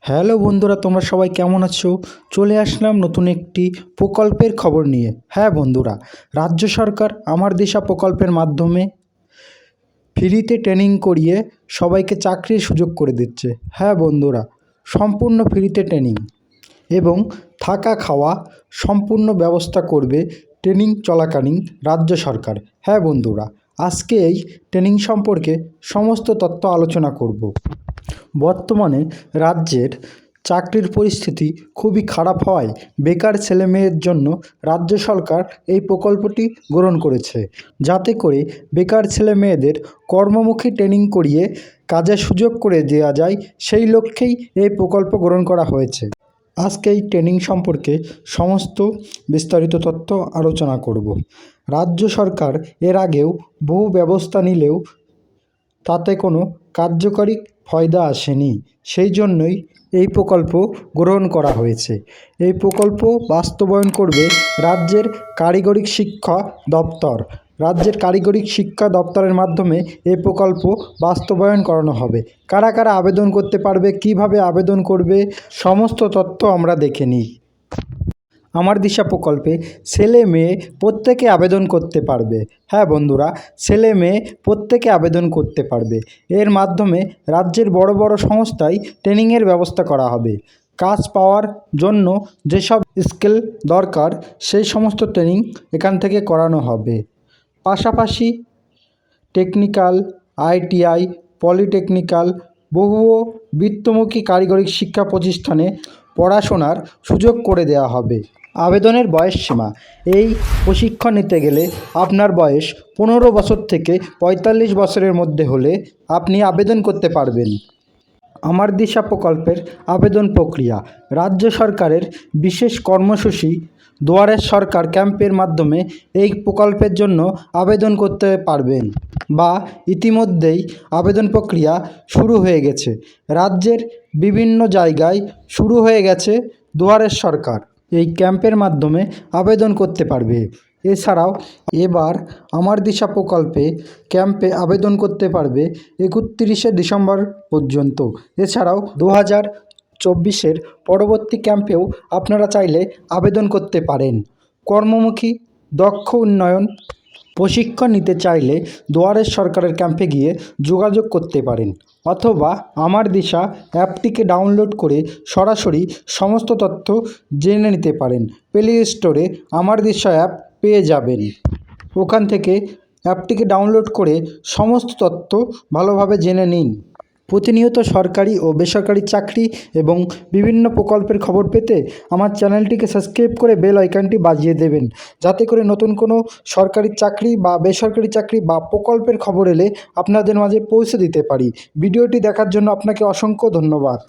Hello বন্ধুরা, তোমরা সবাই কেমন আছো? চলে আসলাম নতুন একটি প্রকল্পের খবর নিয়ে। হ্যাঁ বন্ধুরা, রাজ্য সরকার আমার দিশা প্রকল্পের মাধ্যমে ফ্রিতে ট্রেনিং করিয়ে সবাইকে চাকরির সুযোগ করে দিচ্ছে। হ্যাঁ বন্ধুরা, সম্পূর্ণ ফ্রিতে ট্রেনিং এবং থাকা খাওয়া সম্পূর্ণ ব্যবস্থা করবে ট্রেনিং চলাকালীন রাজ্য সরকার। হ্যাঁ বন্ধুরা, আজকে এই ট্রেনিং সম্পর্কে সমস্ত তথ্য আলোচনা করব। বর্তমানে রাজ্যের চাকরির পরিস্থিতি খুবই খারাপ হওয়ায় বেকার ছেলেমেয়ের জন্য রাজ্য সরকার এই প্রকল্পটি গ্রহণ করেছে, যাতে করে বেকার ছেলেমেয়েদের কর্মমুখী ট্রেনিং করিয়ে কাজের সুযোগ করে দেওয়া যায়। সেই লক্ষ্যেই এই প্রকল্প গ্রহণ করা হয়েছে। আজকে এই ট্রেনিং সম্পর্কে সমস্ত বিস্তারিত তথ্য আলোচনা করব। রাজ্য সরকার এর আগেও বহু ব্যবস্থা নিলেও তাতে কোনো কার্যকরী ফয়দা আসেনি। সেই জন্যই এই প্রকল্প গ্রহণ করা হয়েছে। এই প্রকল্প বাস্তবায়ন করবে রাজ্যের কারিগরি শিক্ষা দপ্তর। রাজ্যের কারিগরি শিক্ষা দপ্তরের মাধ্যমে এই প্রকল্প বাস্তবায়ন করানো হবে। কারা কারা আবেদন করতে পারবে, কিভাবে আবেদন করবে, সমস্ত তথ্য আমরা দেখে নিই। আমার দিশা প্রকল্পে ছেলে মেয়ে প্রত্যেকে আবেদন করতে পারবে। হ্যাঁ বন্ধুরা, ছেলে মেয়ে প্রত্যেকে আবেদন করতে পারবে। এর মাধ্যমে রাজ্যের বড় বড় সংস্থায় ট্রেনিংয়ের ব্যবস্থা করা হবে। কাজ পাওয়ার জন্য যেসব স্কিল দরকার সেই সমস্ত ট্রেনিং এখান থেকে করানো হবে। পাশাপাশি টেকনিক্যাল, ITI, পলিটেকনিক্যাল, বহু বৃত্তিমুখী কারিগরি শিক্ষা প্রতিষ্ঠানে পড়াশোনার সুযোগ করে দেওয়া হবে। আবেদনের বয়স সীমা: এই প্রশিক্ষণ নিতে গেলে আপনার বয়স 15 বছর থেকে 45 বছরের মধ্যে হলে আপনি আবেদন করতে পারবেন। আমার দিশা প্রকল্পের আবেদন প্রক্রিয়া: রাজ্য সরকারের বিশেষ কর্মসূচি দুয়ারের সরকার ক্যাম্পের মাধ্যমে এই প্রকল্পের জন্য আবেদন করতে পারবেন বা ইতিমধ্যেই আবেদন প্রক্রিয়া শুরু হয়ে গেছে। রাজ্যের বিভিন্ন জায়গায় শুরু হয়ে গেছে দুয়ারের সরকার। এই ক্যাম্পের মাধ্যমে আবেদন করতে পারবে। এছাড়াও এবার আমার দিশা প্রকল্পে ক্যাম্পে আবেদন করতে পারবে 31শে ডিসেম্বর পর্যন্ত। এছাড়াও 2024-এর পরবর্তী ক্যাম্পেও আপনারা চাইলে আবেদন করতে পারেন। কর্মমুখী দক্ষ উন্নয়ন প্রশিক্ষণ নিতে চাইলে দুয়ারের সরকারের ক্যাম্পে গিয়ে যোগাযোগ করতে পারেন, অথবা আমার দিশা অ্যাপটিকে ডাউনলোড করে সরাসরি সমস্ত তথ্য জেনে নিতে পারেন। প্লে স্টোরে আমার দিশা অ্যাপ পেয়ে যাবেন। ওখান থেকে অ্যাপটিকে ডাউনলোড করে সমস্ত তথ্য ভালোভাবে জেনে নিন। প্রতিনিয়ত সরকারি ও বেসরকারি চাকরি এবং বিভিন্ন প্রকল্পের খবর পেতে আমার চ্যানেলটিকে সাবস্ক্রাইব করে বেল আইকনটি বাজিয়ে দেবেন, যাতে করে নতুন কোনো সরকারি চাকরি বা বেসরকারি চাকরি বা প্রকল্পের খবর এলে আপনাদের মাঝে পৌঁছে দিতে পারি। ভিডিওটি দেখার জন্য আপনাকে অসংখ্য ধন্যবাদ।